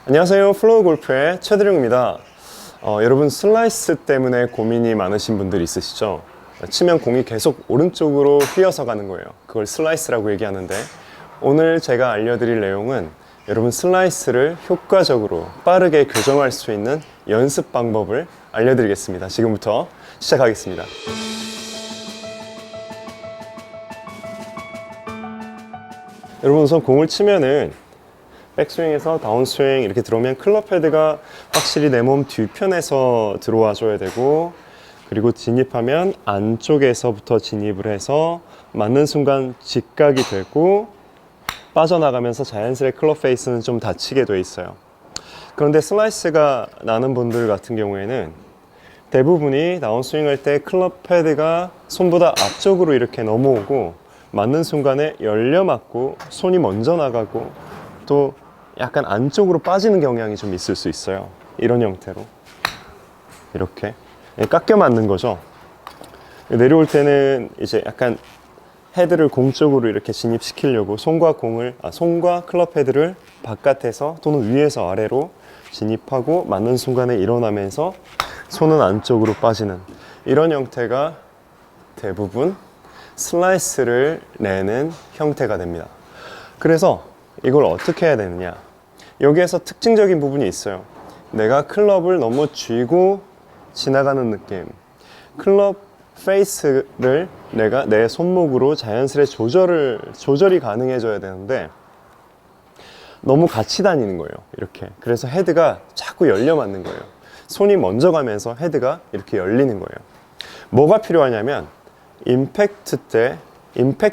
안녕하세요. 플로우 골프의 최드룡입니다. 여러분 슬라이스 때문에 고민이 많으신 분들 있으시죠? 치면 공이 계속 오른쪽으로 휘어서 가는 거예요. 그걸 슬라이스라고 얘기하는데, 오늘 제가 알려드릴 내용은 여러분 슬라이스를 효과적으로 빠르게 교정할 수 있는 연습 방법을 알려드리겠습니다. 지금부터 시작하겠습니다. 여러분 우선 공을 치면은 백스윙에서 다운스윙 이렇게 들어오면 클럽 헤드가 확실히 내 몸 뒤편에서 들어와 줘야 되고, 그리고 진입하면 안쪽에서부터 진입을 해서 맞는 순간 직각이 되고 빠져나가면서 자연스레 클럽 페이스는 좀 닫히게 돼 있어요. 그런데 슬라이스가 나는 분들 같은 경우에는 대부분이 다운스윙 할 때 클럽 헤드가 손보다 앞쪽으로 이렇게 넘어오고 맞는 순간에 열려 맞고 손이 먼저 나가고 또 약간 안쪽으로 빠지는 경향이 좀 있을 수 있어요. 이런 형태로 이렇게 깎여 맞는 거죠. 내려올 때는 이제 약간 헤드를 공 쪽으로 이렇게 진입시키려고 손과 클럽 헤드를 바깥에서 또는 위에서 아래로 진입하고 맞는 순간에 일어나면서 손은 안쪽으로 빠지는 이런 형태가 대부분 슬라이스를 내는 형태가 됩니다. 그래서 이걸 어떻게 해야 되느냐, 여기에서 특징적인 부분이 있어요. 내가 클럽을 너무 쥐고 지나가는 느낌, 클럽 페이스를 내가 내 손목으로 자연스레 조절이 가능해져야 되는데 너무 같이 다니는 거예요. 이렇게. 그래서 헤드가 자꾸 열려 맞는 거예요. 손이 먼저 가면서 헤드가 이렇게 열리는 거예요. 뭐가 필요하냐면 임팩트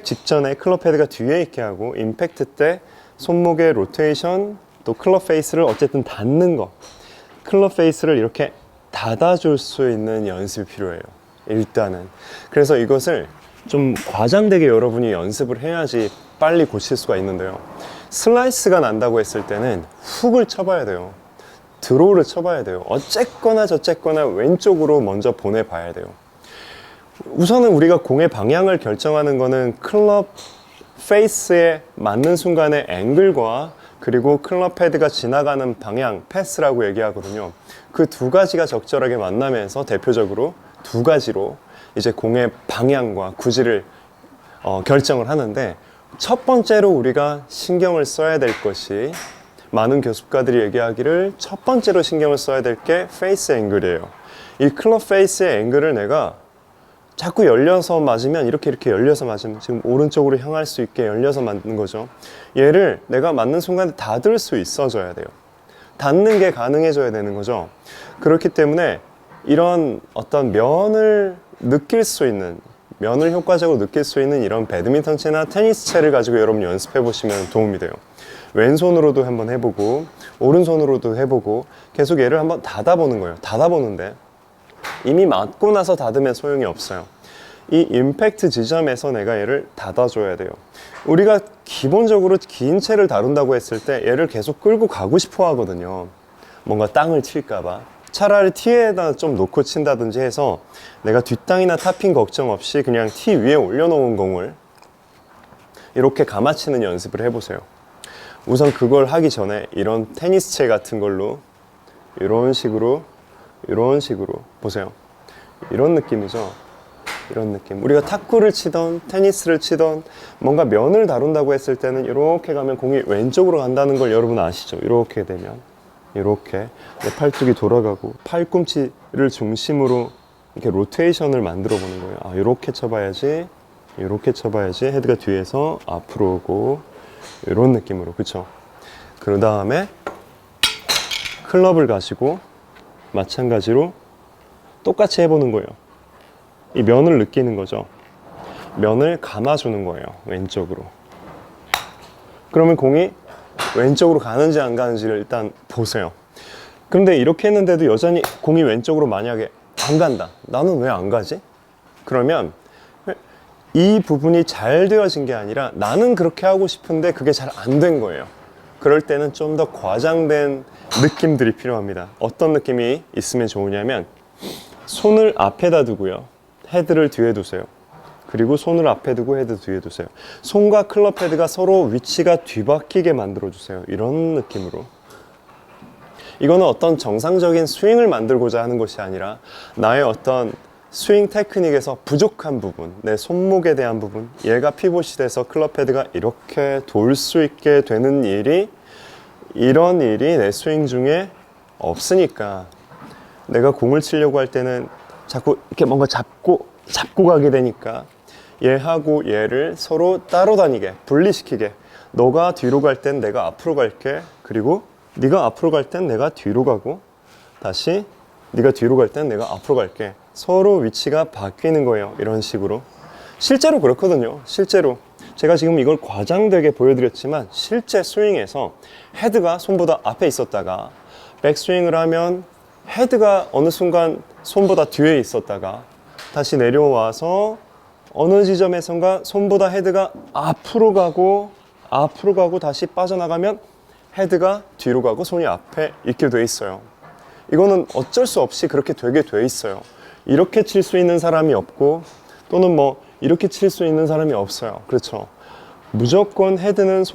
직전에 클럽 헤드가 뒤에 있게 하고, 임팩트 때 손목의 로테이션 또 클럽 페이스를 어쨌든 닫는 거, 클럽 페이스를 이렇게 닫아줄 수 있는 연습이 필요해요. 일단은. 그래서 이것을 좀 과장되게 여러분이 연습을 해야지 빨리 고칠 수가 있는데요. 슬라이스가 난다고 했을 때는 훅을 쳐봐야 돼요. 드로우를 쳐봐야 돼요. 어쨌거나 저쨌거나 왼쪽으로 먼저 보내봐야 돼요. 우선은 우리가 공의 방향을 결정하는 거는 클럽 페이스에 맞는 순간의 앵글과 그리고 클럽 헤드가 지나가는 방향, 패스라고 얘기하거든요. 그 두 가지가 적절하게 만나면서 대표적으로 두 가지로 이제 공의 방향과 구질을 결정을 하는데, 첫 번째로 우리가 신경을 써야 될 것이, 많은 교습가들이 얘기하기를 첫 번째로 신경을 써야 될 게 페이스 앵글이에요. 이 클럽 페이스의 앵글을 내가 자꾸 열려서 맞으면 이렇게 열려서 맞으면 지금 오른쪽으로 향할 수 있게 열려서 맞는 거죠. 얘를 내가 맞는 순간에 닫을 수 있어져야 돼요. 닫는 게 가능해져야 되는 거죠. 그렇기 때문에 이런 어떤 면을 효과적으로 느낄 수 있는 이런 배드민턴 채나 테니스 채를 가지고 여러분 연습해 보시면 도움이 돼요. 왼손으로도 한번 해보고 오른손으로도 해보고 계속 얘를 한번 닫아보는 거예요. 닫아보는데 이미 맞고 나서 닫으면 소용이 없어요. 이 임팩트 지점에서 내가 얘를 닫아줘야 돼요. 우리가 기본적으로 긴 채를 다룬다고 했을 때 얘를 계속 끌고 가고 싶어 하거든요. 뭔가 땅을 칠까봐. 차라리 티에다 좀 놓고 친다든지 해서 내가 뒷땅이나 탑핑 걱정 없이 그냥 티 위에 올려놓은 공을 이렇게 감아치는 연습을 해보세요. 우선 그걸 하기 전에 이런 테니스 채 같은 걸로 이런 식으로 보세요. 이런 느낌이죠. 이런 느낌. 우리가 탁구를 치던 테니스를 치던 뭔가 면을 다룬다고 했을 때는 이렇게 가면 공이 왼쪽으로 간다는 걸 여러분 아시죠? 이렇게 되면 이렇게 내 팔뚝이 돌아가고 팔꿈치를 중심으로 이렇게 로테이션을 만들어 보는 거예요. 아, 이렇게 쳐봐야지 헤드가 뒤에서 앞으로 오고 이런 느낌으로. 그쵸? 그 다음에 클럽을 가지고 마찬가지로 똑같이 해보는 거예요. 이 면을 느끼는 거죠. 면을 감아주는 거예요. 왼쪽으로. 그러면 공이 왼쪽으로 가는지 안 가는지를 일단 보세요. 그런데 이렇게 했는데도 여전히 공이 왼쪽으로 만약에 안 간다. 나는 왜 안 가지? 그러면 이 부분이 잘 되어진 게 아니라 나는 그렇게 하고 싶은데 그게 잘 안 된 거예요. 그럴 때는 좀 더 과장된 느낌들이 필요합니다. 어떤 느낌이 있으면 좋으냐면, 손을 앞에다 두고요, 헤드를 뒤에 두세요. 그리고 손을 앞에 두고 헤드 뒤에 두세요. 손과 클럽 헤드가 서로 위치가 뒤바뀌게 만들어 주세요. 이런 느낌으로. 이거는 어떤 정상적인 스윙을 만들고자 하는 것이 아니라 나의 어떤 스윙 테크닉에서 부족한 부분, 내 손목에 대한 부분, 얘가 피봇이 돼서 클럽 헤드가 이렇게 돌 수 있게 되는 이런 일이 내 스윙 중에 없으니까 내가 공을 치려고 할 때는 자꾸 이렇게 뭔가 잡고 가게 되니까 얘하고 얘를 서로 따로 다니게, 분리시키게, 너가 뒤로 갈 땐 내가 앞으로 갈게, 그리고 네가 앞으로 갈 땐 내가 뒤로 가고, 다시 네가 뒤로 갈 땐 내가 앞으로 갈게. 서로 위치가 바뀌는 거예요. 이런 식으로. 실제로 그렇거든요. 실제로. 제가 지금 이걸 과장되게 보여드렸지만 실제 스윙에서 헤드가 손보다 앞에 있었다가 백스윙을 하면 헤드가 어느 순간 손보다 뒤에 있었다가 다시 내려와서 어느 지점에선가 손보다 헤드가 앞으로 가고 다시 빠져나가면 헤드가 뒤로 가고 손이 앞에 있게 돼 있어요. 이거는 어쩔 수 없이 그렇게 되게 돼 있어요. 이렇게 칠 수 있는 사람이 없고 또는 뭐 이렇게 칠 수 있는 사람이 없어요. 그렇죠. 무조건 헤드는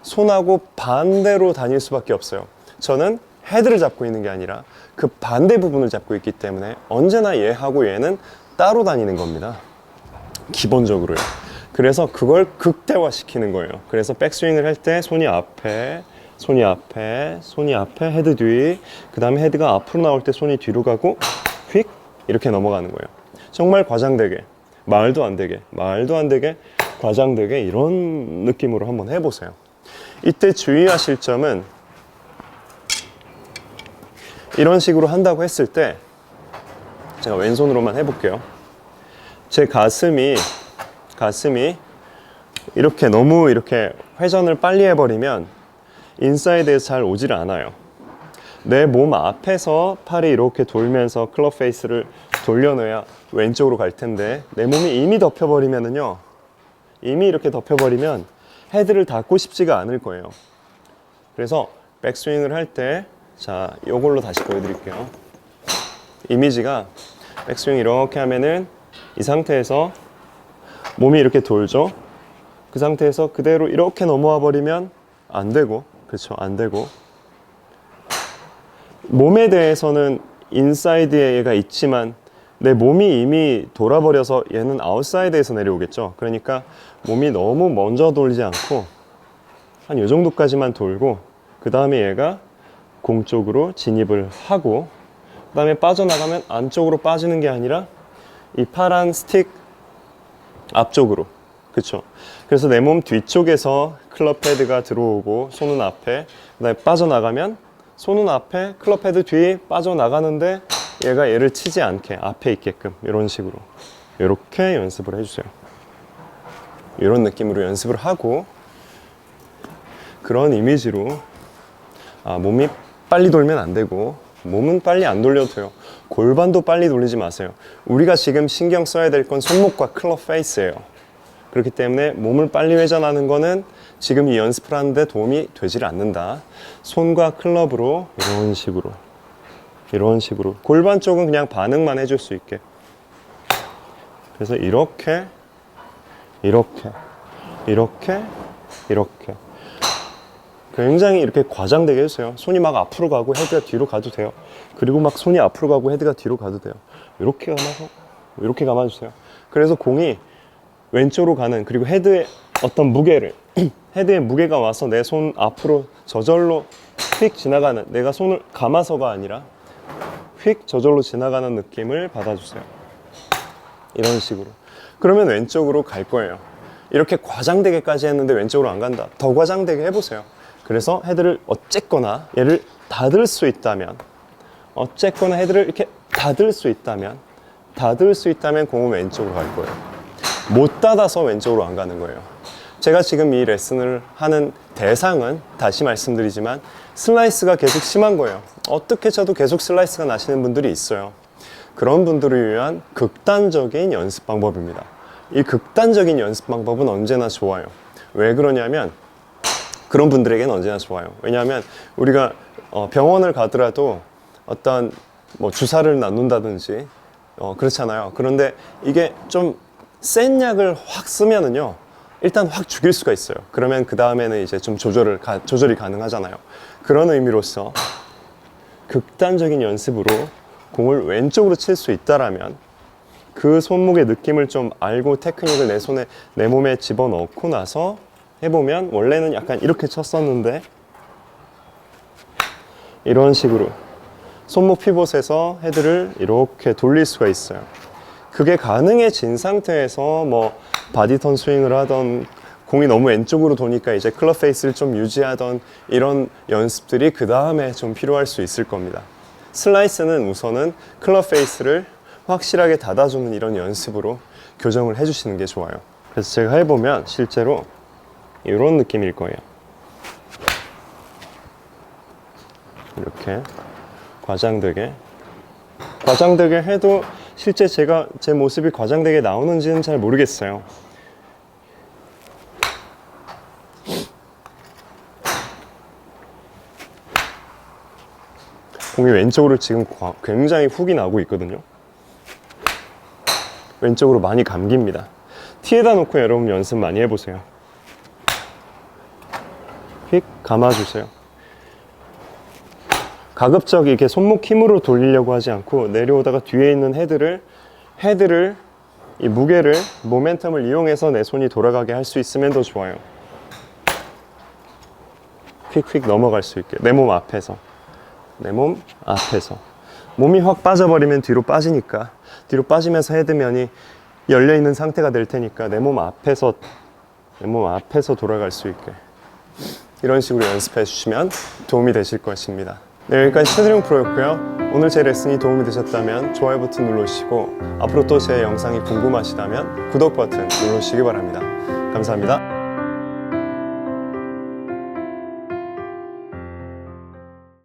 손하고 반대로 다닐 수밖에 없어요. 저는 헤드를 잡고 있는 게 아니라 그 반대 부분을 잡고 있기 때문에 언제나 얘하고 얘는 따로 다니는 겁니다. 기본적으로요. 그래서 그걸 극대화시키는 거예요. 그래서 백스윙을 할 때 손이 앞에, 헤드 뒤, 그 다음에 헤드가 앞으로 나올 때 손이 뒤로 가고 휙 이렇게 넘어가는 거예요. 정말 과장되게, 말도 안 되게 과장되게 이런 느낌으로 한번 해보세요. 이때 주의하실 점은 이런 식으로 한다고 했을 때 제가 왼손으로만 해볼게요. 제 가슴이 이렇게 너무 이렇게 회전을 빨리 해버리면 인사이드에서 잘 오지를 않아요. 내 몸 앞에서 팔이 이렇게 돌면서 클럽 페이스를 돌려놔야 왼쪽으로 갈 텐데 내 몸이 이미 덮여버리면은요, 이미 이렇게 덮여버리면 헤드를 닫고 싶지가 않을 거예요. 그래서 백스윙을 할 때, 자, 이걸로 다시 보여드릴게요. 이미지가 백스윙 이렇게 하면은 이 상태에서 몸이 이렇게 돌죠. 그 상태에서 그대로 이렇게 넘어와 버리면 안 되고, 그렇죠, 안 되고, 몸에 대해서는 인사이드에 얘가 있지만 내 몸이 이미 돌아버려서 얘는 아웃사이드에서 내려오겠죠. 그러니까 몸이 너무 먼저 돌지 않고 한 이 정도까지만 돌고 그 다음에 얘가 공 쪽으로 진입을 하고 그 다음에 빠져나가면 안쪽으로 빠지는 게 아니라 이 파란 스틱 앞쪽으로, 그렇죠. 그래서 내 몸 뒤쪽에서 클럽 헤드가 들어오고 손은 앞에, 그 다음에 빠져나가면 손은 앞에, 클럽 헤드 뒤에 빠져나가는데 얘가 얘를 치지 않게 앞에 있게끔 이런 식으로 이렇게 연습을 해주세요. 이런 느낌으로 연습을 하고 그런 이미지로 몸이 빨리 돌면 안 되고 몸은 빨리 안 돌려도 돼요. 골반도 빨리 돌리지 마세요. 우리가 지금 신경 써야 될 건 손목과 클럽 페이스예요. 그렇기 때문에 몸을 빨리 회전하는 거는 지금 이 연습을 하는데 도움이 되질 않는다. 손과 클럽으로 이런 식으로 골반 쪽은 그냥 반응만 해줄 수 있게. 그래서 이렇게 굉장히 이렇게 과장되게 해주세요. 손이 막 앞으로 가고 헤드가 뒤로 가도 돼요. 그리고 막 손이 앞으로 가고 헤드가 뒤로 가도 돼요. 이렇게 감아서 이렇게 감아주세요. 그래서 공이 왼쪽으로 가는, 그리고 헤드의 어떤 무게를 헤드의 무게가 와서 내 손 앞으로 저절로 휙 지나가는, 내가 손을 감아서가 아니라 휙 저절로 지나가는 느낌을 받아주세요. 이런 식으로. 그러면 왼쪽으로 갈 거예요. 이렇게 과장되게까지 했는데 왼쪽으로 안 간다. 더 과장되게 해보세요. 그래서 헤드를 어쨌거나 얘를 닫을 수 있다면, 어쨌거나 헤드를 이렇게 닫을 수 있다면 공은 왼쪽으로 갈 거예요. 못 닫아서 왼쪽으로 안 가는 거예요. 제가 지금 이 레슨을 하는 대상은 다시 말씀드리지만 슬라이스가 계속 심한 거예요. 어떻게 쳐도 계속 슬라이스가 나시는 분들이 있어요. 그런 분들을 위한 극단적인 연습 방법입니다. 이 극단적인 연습 방법은 언제나 좋아요. 왜 그러냐면 그런 분들에게는 언제나 좋아요. 왜냐하면 우리가 병원을 가더라도 어떤 뭐 주사를 놔놓는다든지 그렇잖아요. 그런데 이게 좀 센 약을 확 쓰면은요, 일단 확 죽일 수가 있어요. 그러면 그 다음에는 이제 좀 조절이 가능하잖아요. 그런 의미로서 극단적인 연습으로 공을 왼쪽으로 칠 수 있다라면 그 손목의 느낌을 좀 알고 테크닉을 내 손에, 내 몸에 집어넣고 나서 해보면, 원래는 약간 이렇게 쳤었는데 이런 식으로 손목 피봇에서 헤드를 이렇게 돌릴 수가 있어요. 그게 가능해진 상태에서 뭐 바디턴 스윙을 하던, 공이 너무 왼쪽으로 도니까 이제 클럽 페이스를 좀 유지하던 이런 연습들이 그 다음에 좀 필요할 수 있을 겁니다. 슬라이스는 우선은 클럽 페이스를 확실하게 닫아주는 이런 연습으로 교정을 해주시는 게 좋아요. 그래서 제가 해보면 실제로 이런 느낌일 거예요. 이렇게 과장되게 해도 실제 제 모습이 과장되게 나오는지는 잘 모르겠어요. 공이 왼쪽으로 지금 굉장히 훅이 나고 있거든요. 왼쪽으로 많이 감깁니다. 티에다 놓고 여러분 연습 많이 해보세요. 휙 감아주세요. 가급적 이렇게 손목 힘으로 돌리려고 하지 않고 내려오다가 뒤에 있는 헤드를 이 무게를, 모멘텀을 이용해서 내 손이 돌아가게 할 수 있으면 더 좋아요. 휙휙 넘어갈 수 있게, 내 몸 앞에서. 몸이 확 빠져버리면 뒤로 빠지니까, 뒤로 빠지면서 헤드면이 열려있는 상태가 될 테니까 내 몸 앞에서 돌아갈 수 있게 이런 식으로 연습해 주시면 도움이 되실 것입니다. 네, 여기까지 최드령 프로였고요. 오늘 제 레슨이 도움이 되셨다면 좋아요 버튼 눌러주시고, 앞으로 또 제 영상이 궁금하시다면 구독 버튼 눌러주시기 바랍니다. 감사합니다.